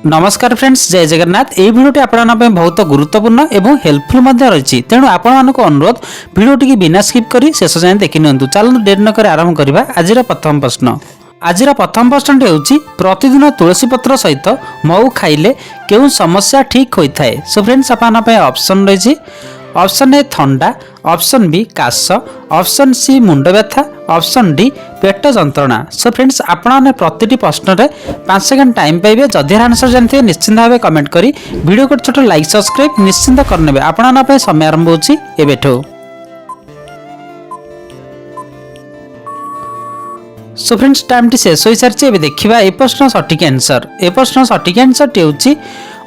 नमस्कार फ्रेंड्स, जय जगन्नाथ। ये भिडियोटी आपको बहुत गुरुत्वपूर्ण एवं हेल्पफुल रही। तेणु आपको अनुरोध भिडियोटी की बिना स्किप कर शेष जाए देखि नियंतु। चलନ୍ତୁ डेरी नक आरंभ करवा। आज प्रथम प्रश्न। आज प्रथम प्रश्नटी होची प्रतिदिन तुलसी पत्र सहित मऊ खाइले केउं समस्या ठीक होता है। सो फ्रेंड्स आपन ऑप्शन रही। ऑप्शन ए थंडा, ऑप्शन बी काश, ऑप्शन सी मुंड व्यथा, ऑप्शन डी पेट जंत्रणा। सो फ्रेंड्स आपने प्रति प्रश्न में 5 सेकंड टाइम पाइबे। जदि आंसर जानते हैं निश्चिंत भाव कमेंट करी वीडियो को छोट लाइक सब्सक्राइब निश्चिंत करने। आपन समय आरंभ होची एबेठो। सो फ्रेंड्स टाइम टी शेष हो सारी। एबे देखिबा ए प्रश्न सठिक आंसर। ए प्रश्न सठिक आंसर टी होची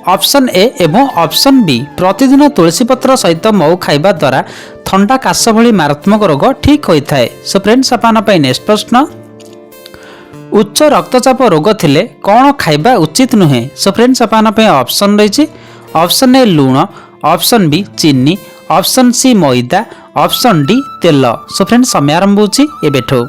ऑप्शन ए एवं ऑप्शन बी। प्रतिदिन तुलसी पत्र सहित मऊ खाइबा द्वारा थंडा काश भली मारात्मक रोग ठीक होता है। सो फ्रेंड्स आपन नेक्स्ट प्रश्न। उच्च रक्तचाप रोग थिले कौन खाइबा उचित नुहे। सो फ्रेंड्स आपन ऑप्शन रही। ऑप्शन ए लूण, ऑप्शन बी चीनी, ऑप्शन सी मैदा, ऑप्शन डी तेल। सो फ्रेंड्स समय आरंभ होची एबेठो।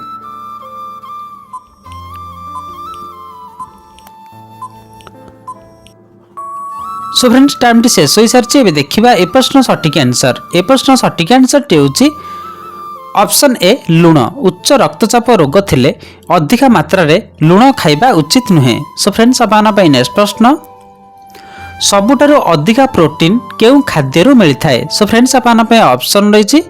सो फ्रेंड्स टाइम टी शेष हो सारी। एबे देखिबा ए प्रश्न सठिक आंसर। ए प्रश्न सठिक आंसर टी होची ऑप्शन ए लूण। उच्च रक्तचाप रोग थिले अधिक मात्रा रे लूण खाइबा उचित नुहे। सो फ्रेंड्स आपन नेक्स्ट प्रश्न। सबुठारु अधिक प्रोटीन केउं खाद्यरु मिलता है। सो फ्रेंड्स आपन ऑप्शन रही।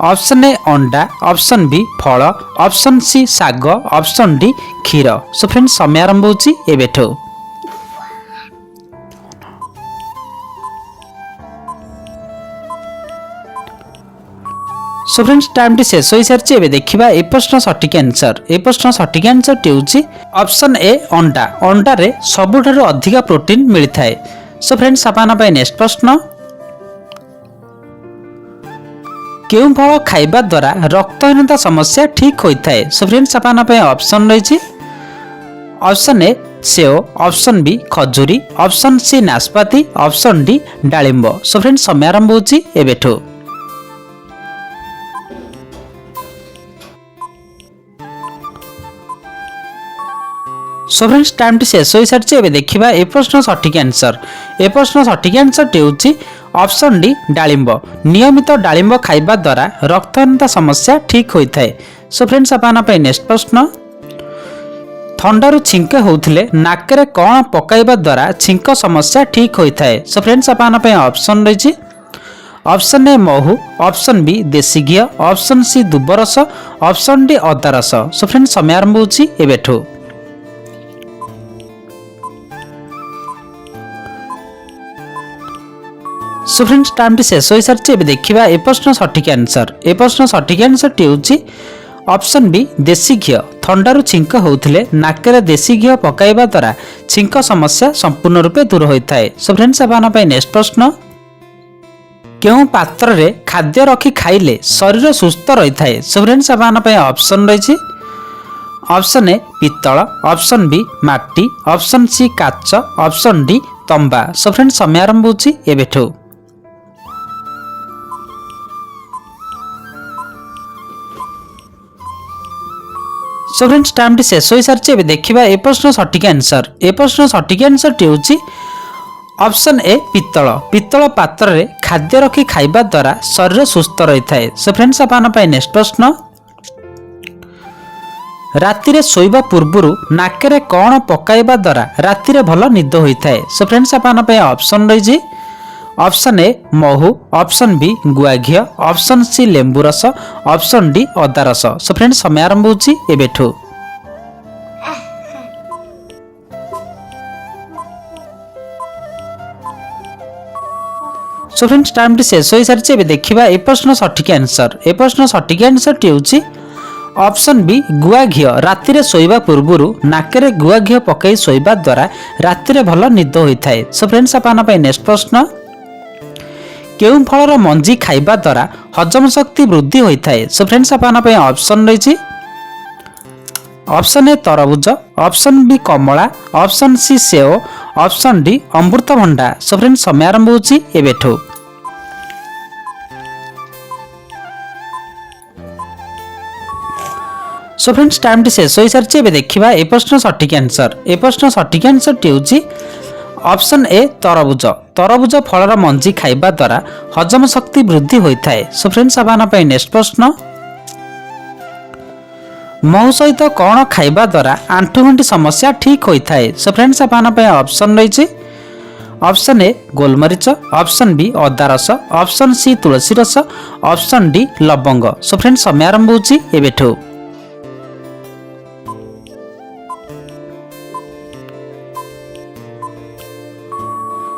ऑप्शन ए अंडा, ऑप्शन बी फल, ऑप्शन सी साग, ऑप्शन डी क्षीर। सो फ्रेंड्स समय आरंभ होची एबेठो। सो फ्रेंड्स टाइम टी शेष हो सारी। एबे देखिबा ए प्रश्न सठिक आंसर। ए प्रश्न सठिक आंसर टी होची ऑप्शन ए अंडा। अंडा रे सबुठारु अधिक प्रोटीन मिलता है। सो फ्रेंड्स आपन नेक्स्ट प्रश्न। केउं फल खाइबा द्वारा रक्तहीनता समस्या ठीक होता है। सो फ्रेंड्स आपन ऑप्शन रही। ऑप्शन ए सेव, ऑप्शन बी खजूरी, ऑप्शन सी नाशपाती, ऑप्शन डी डालिंब। सो फ्रेंड्स समय आरंभ होची एबेठो। सो फ्रेंड्स टाइम टी शेष हो सारी। एबे देखिबा ए प्रश्न सठिक आंसर। ए प्रश्न सठिक आंसर टी होची ऑप्शन डी डालिंब। नियमित डालिंब खाइबा द्वारा रक्तहीनता समस्या ठीक होता है। सो फ्रेंड्स आपन नेक्स्ट प्रश्न। थंडारू छिंक होउथिले नाकरे कौन पकाइबा द्वारा छिंक समस्या ठीक होता है। सो फ्रेंड्स आपन ऑप्शन रही। ऑप्शन ए महू, ऑप्शन बी देसी घी, ऑप्शन सी दुबरस, ऑप्शन डी अदा रस। सो फ्रेंड्स समय आरंभ होची एबेठो। सो फ्रेंड्स टाइम टी शेष हो सारी। एबे देखिबा ए प्रश्न सठिक आंसर। ए प्रश्न सठिक आंसर टी होची ऑप्शन बी देसी घी। थंडारू छिंक होउथिले नाकरे देसी घी पकाइबा द्वारा छिंक समस्या संपूर्ण रूपे दूर होता है। सो फ्रेंड्स आपन नेक्स्ट प्रश्न। केउं पात्र रे खाद्य रखी खाइले शरीर सुस्थ रहिता है। सो फ्रेंड्स आपन ऑप्शन रही। ऑप्शन ए पित्तल, ऑप्शन बी माटी, ऑप्शन सी काच, ऑप्शन डी तंबा। सो फ्रेंड्स समय आरंभ होची एबेठो। सो फ्रेंड्स टाइम टी शेष हो सारी। एबे देखिबा ए प्रश्न सठिक आंसर। ए प्रश्न सठिक आंसर टी होची ऑप्शन ए पित्तल। पित्तल पात्र रे खाद्य रखी खाइबा द्वारा शरीर सुस्थ रहिता है। सो फ्रेंड्स आपन नेक्स्ट प्रश्न। राति रे सोइबा पूर्वरु नाकरे कौन पकाइबा द्वारा राति रे भल निद होता है। सो फ्रेंड्स आपन ऑप्शन रही। ऑप्शन ए महू, ऑप्शन बी गुआ घी, ऑप्शन सी लेंबू रस, ऑप्शन डी अदा रस। सो फ्रेंड्स समय आरंभ होची एबेठो। सो फ्रेंड्स टाइम टी शेष हो सारी। एबे देखिबा ए प्रश्न सठिक आंसर। ए प्रश्न सठिक आंसर टी होची ऑप्शन बी गुआ घी। राति रे सोइबा पूर्वरु नाकरे गुआ घी पकाई सोइबा द्वारा राति रे भल निद होता है। सो फ्रेंड्स आपन नेक्स्ट प्रश्न। केउं फलर मंजी खाइबा द्वारा हजम शक्ति वृद्धि होता है। सो फ्रेंड्स आपन ऑप्शन रही। ऑप्शन ए तरबुज, ऑप्शन बी कमला, ऑप्शन सी सेव, ऑप्शन डी अमृतभंडा। सो फ्रेंड्स समय आरंभ होची एबेठो। सो फ्रेंड्स टाइम टी शेष हो सारी। देखा ए प्रश्न सठिक आंसर। ए प्रश्न सठिक आंसर टी होची ऑप्शन ए तरबुज तरबुज फलर मंजी खाइबा द्वारा हजम शक्ति वृद्धि होता है। सो फ्रेंड्स आपन पे नेक्स्ट प्रश्न महू सहित कौन खाइबा द्वारा आंठुगंठी समस्या ठीक होता है। सो फ्रेंड्स आपन पे ऑप्शन रही ऑप्शन ए गोलमरीच ऑप्शन बी अदा रस ऑप्शन सी तुलसी रस ऑप्शन डी लवंग। सो फ्रेंड्स समय आरंभ होची एबेठो।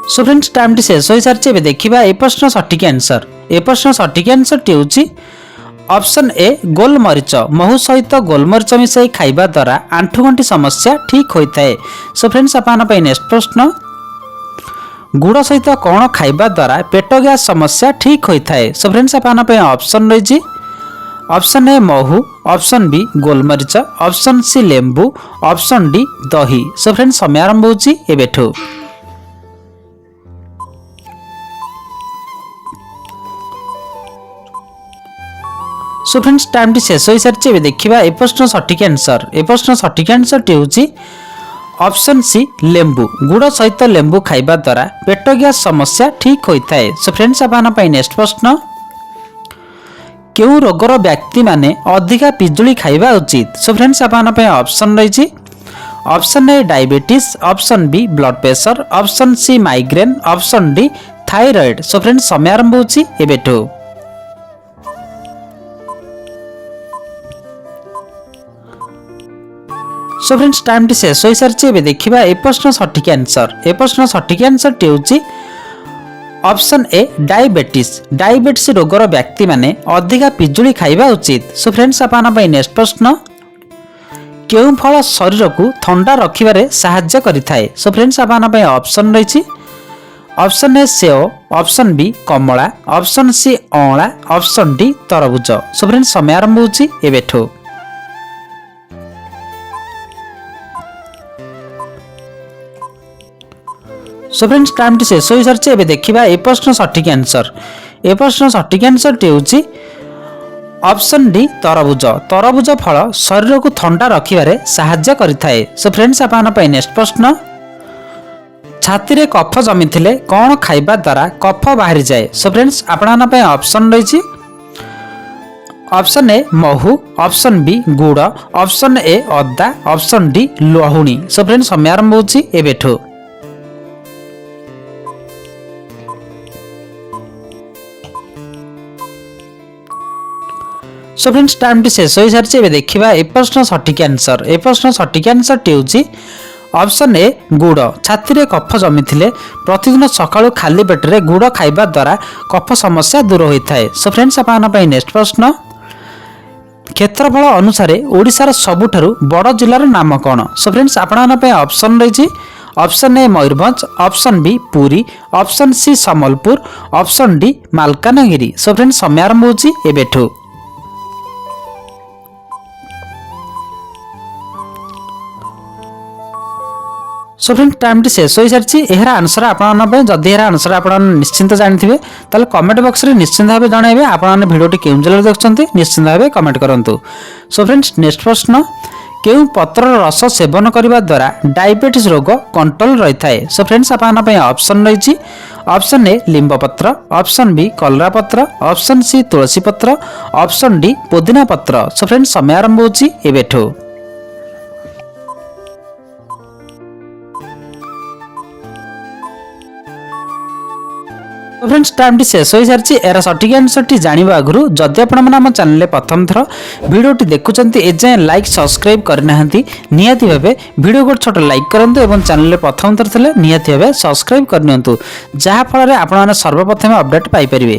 सो फ्रेंड्स टाइम टी शेष हो सारी एबे देखिबा ए प्रश्न सठिक आंसर। ए प्रश्न सठिक आंसर टी होची ऑप्शन ए गोलमरीच महू सहित गोलमरीच मिसाई खाइबा द्वारा आंठुगंठी समस्या ठीक होता है। सो फ्रेंड्स आपन पे नेक्स्ट प्रश्न गुड़ सहित कौन खाइबा द्वारा पेट गैस समस्या ठीक होता है। सो फ्रेंड्स आपन पे ऑप्शन रही ऑप्शन ए महू ऑप्शन बी गोलमरीच ऑप्शन सी लेंबू ऑप्शन डी दही। सो फ्रेंड्स समय आरंभ होची एबेठो। सो फ्रेंड्स टाइम टी शेष हो सारी एबे देखिबा ए प्रश्न सठिक आंसर। ए प्रश्न सठिक आंसर टी होची ऑप्शन सी लेंबू गुड़ सहित लेंबू खाइबा द्वारा पेट गैस समस्या ठीक होता है। सो फ्रेंड्स आपन पे नेक्स्ट प्रश्न केउ रोगर व्यक्ति माने अधिका पिजुली खाइबा उचित। सो फ्रेंड्स आपन पे ऑप्शन रही option A diabetes option B blood pressure option C migraine option D thyroid. So friends समय आरंभ होची एबेठो। सो फ्रेंड्स टाइम टी शेष हो सारी एबे देखिबा ए प्रश्न सठिक आंसर। ए प्रश्न सठिक आंसर टी होची ऑप्शन ए डायबिटीज डायबिटीज रोगर व्यक्ति माने अधिका पिजुली खाइबा उचित। सो फ्रेंड्स आपन पे नेक्स्ट प्रश्न केउ फल शरीर को ठंडा रखिबारे सहायता करिथाए। सो फ्रेंड्स आपन पे ऑप्शन रही ऑप्शन ए सेव ऑप्शन बी कमला ऑप्शन सी अँला ऑप्शन डी तरबुज। सो फ्रेंड्स समय आरंभ होची एबेठो। सो फ्रेंड्स टाइम टी शेष हो सारी एबे देखिबा ए प्रश्न सठिक आंसर। ए प्रश्न सठिक आंसर टी होची ऑप्शन डी तरबुज तरबुज फल शरीर को ठंडा रखिबारे सहायता करिथाए। सो फ्रेंड्स आपन पे नेक्स्ट प्रश्न छाती रे कफ जमी थिले कौन खाइबा द्वारा कफ बाहरी जाए। सो फ्रेंड्स आपन पे ऑप्शन रही ऑप्शन ए महू ऑप्शन बी गुड़ ऑप्शन ए अदा ऑप्शन डी लहुणी। सो फ्रेंड्स समय आरंभ होची एबेठो। सो फ्रेंड्स टाइम टी शेष हो सारी एबे देखिबा ए प्रश्न सठिक आंसर। ए प्रश्न सठिक आंसर टी होची ऑप्शन ए गुड़ छाती रे कफ जमी थिले प्रतिदिन सकाळु खाली पेट रे गुड़ खाइबा द्वारा कफ समस्या दूर होता है। सो फ्रेंड्स आपन पे नेक्स्ट प्रश्न क्षेत्रफल अनुसार ओडिशार सबुठारु बड़ जिल्लार नाम कौन। सो फ्रेंड्स आपन पे ऑप्शन रही option A Mayurbhanj option B Puri option C Sambalpur option D Malkangiri. So friends समय आरंभ होची एबेठो। सो फ्रेंड्स टाइम टी शेष हो सारी यार आंसर आपन जदि यार आंसर आप निश्चिंत जानी ताले कमेंट बॉक्स रे निश्चिंत भाव जनइबे आपन भिडियोटी केउं जिल्ला देखछन्ते निश्चिंत भाव कमेंट करंतु। सो फ्रेंड्स नेक्स्ट प्रश्न केउं पत्र रस सेवन करबा द्वारा डायबिटीज रोग कंट्रोल रही थाए। सो फ्रेंड्स आपन पे ऑप्शन रही ऑप्शन ए लिंब पत्र ऑप्शन बी कलरा पत्र ऑप्शन सी तुलसी पत्र ऑप्शन डी पुदीना पत्र। सो फ्रेंड्स समय आरंभ होची एबेठो। फ्रेंड्स टाइम टी शेष हो सारी यार सठिक आंसर टी जानवा आगु जदि आपने आम चैनल प्रथम थर भिडियोटी देखुंत एजाएं लाइक सब्सक्राइब करना निहाती भावे भिडियो को छोट लाइक करूँ और चैनल प्रथम थर थे निहाती भावे सब्सक्राइब करनी जहाँफल आपने सर्वप्रथम अपडेट पाइपर।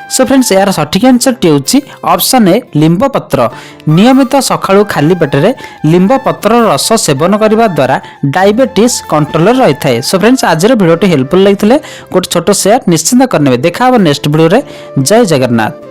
सो फ्रेंड्स यार सठिक आंसर टी होची ऑप्शन ए लिंब पत्र नियमित सकाळु खाली पेटरे लिंब पत्र रस सेवन करने द्वारा डायबिटीज कंट्रोल रही थाए। सो फ्रेंड्स आज भिडियोटी हेल्पफुल लगी गोटे छोट शेयर निश्चिंत करने देखा नेक्स्ट भिडियो रे। जय जगन्नाथ।